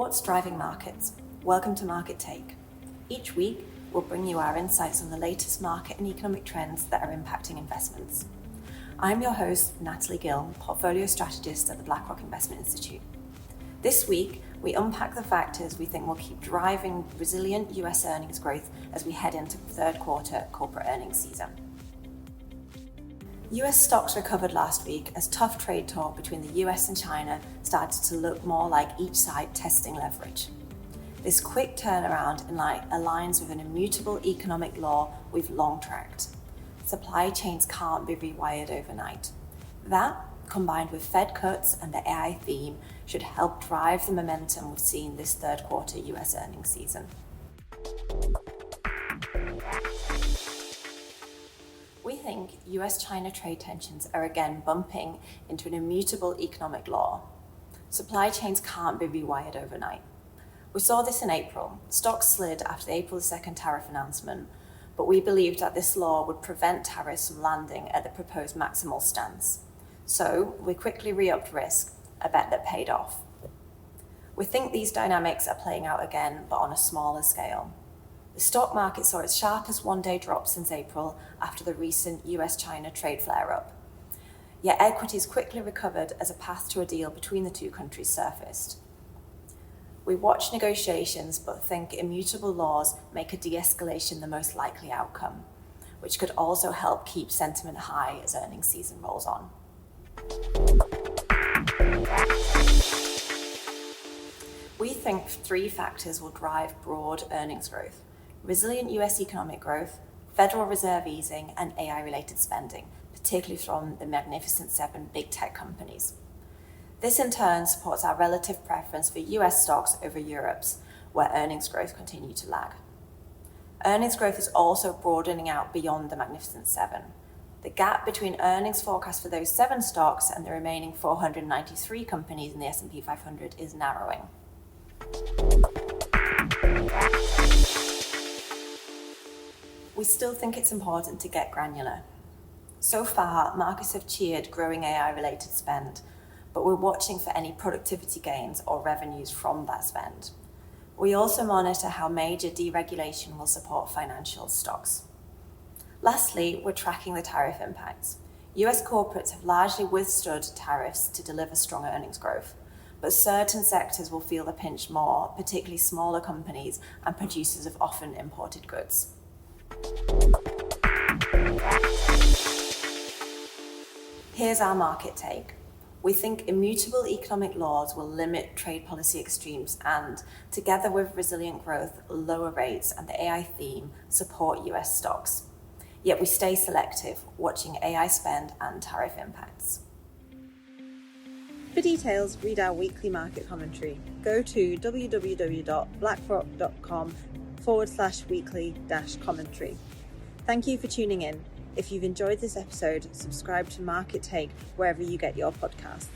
What's driving markets? Welcome to Market Take. Each week, we'll bring you our insights on the latest market and economic trends that are impacting investments. I'm your host, Natalie Gill, Portfolio Strategist at the BlackRock Investment Institute. This week, we unpack the factors we think will keep driving resilient US earnings growth as we head into the third quarter corporate earnings season. US stocks recovered last week as tough trade talk between the US and China started to look more like each side testing leverage. This quick turnaround aligns with an immutable economic law we've long tracked. Supply chains can't be rewired overnight. That, combined with Fed cuts and the AI theme, should help drive the momentum we've seen this third quarter US earnings season. We think US-China trade tensions are again bumping into an immutable economic law. Supply chains can't be rewired overnight. We saw this in April. Stocks slid after the April 2nd tariff announcement, but we believed that this law would prevent tariffs from landing at the proposed maximal stance. So we quickly re-upped risk, a bet that paid off. We think these dynamics are playing out again, but on a smaller scale. The stock market saw its sharpest one-day drop since April after the recent US-China trade flare-up. Yet equities quickly recovered as a path to a deal between the two countries surfaced. We watch negotiations but think immutable laws make a de-escalation the most likely outcome, which could also help keep sentiment high as earnings season rolls on. We think three factors will drive broad earnings growth: resilient US economic growth, Federal Reserve easing, and AI-related spending, particularly from the Magnificent Seven big tech companies. This in turn supports our relative preference for US stocks over Europe's, where earnings growth continue to lag. Earnings growth is also broadening out beyond the Magnificent Seven. The gap between earnings forecasts for those 7 stocks and the remaining 493 companies in the S&P 500 is narrowing. We still think it's important to get granular. So far, markets have cheered growing AI-related spend, but we're watching for any productivity gains or revenues from that spend. We also monitor how major deregulation will support financial stocks. Lastly, we're tracking the tariff impacts. US corporates have largely withstood tariffs to deliver strong earnings growth, but certain sectors will feel the pinch more, particularly smaller companies and producers of often imported goods. Here's our market take. We think immutable economic laws will limit trade policy extremes and, together with resilient growth, lower rates, and the AI theme, support US stocks. Yet we stay selective, watching AI spend and tariff impacts. For details, read our weekly market commentary. Go to www.blackrock.com/weekly-commentary. Thank you for tuning in. If you've enjoyed this episode, subscribe to Market Take wherever you get your podcasts.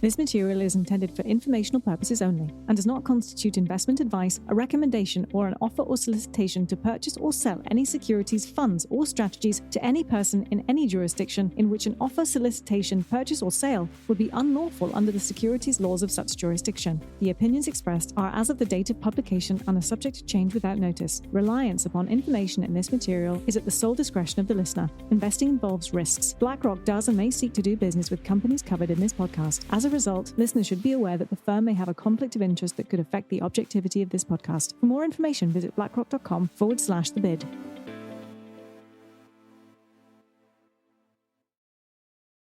This material is intended for informational purposes only and does not constitute investment advice, a recommendation, or an offer or solicitation to purchase or sell any securities, funds, or strategies to any person in any jurisdiction in which an offer, solicitation, purchase, or sale would be unlawful under the securities laws of such jurisdiction. The opinions expressed are as of the date of publication and are subject to change without notice. Reliance upon information in this material is at the sole discretion of the listener. Investing involves risks. BlackRock does and may seek to do business with companies covered in this podcast. As a result, listeners should be aware that the firm may have a conflict of interest that could affect the objectivity of this podcast. For more information, visit blackrock.com/thebid.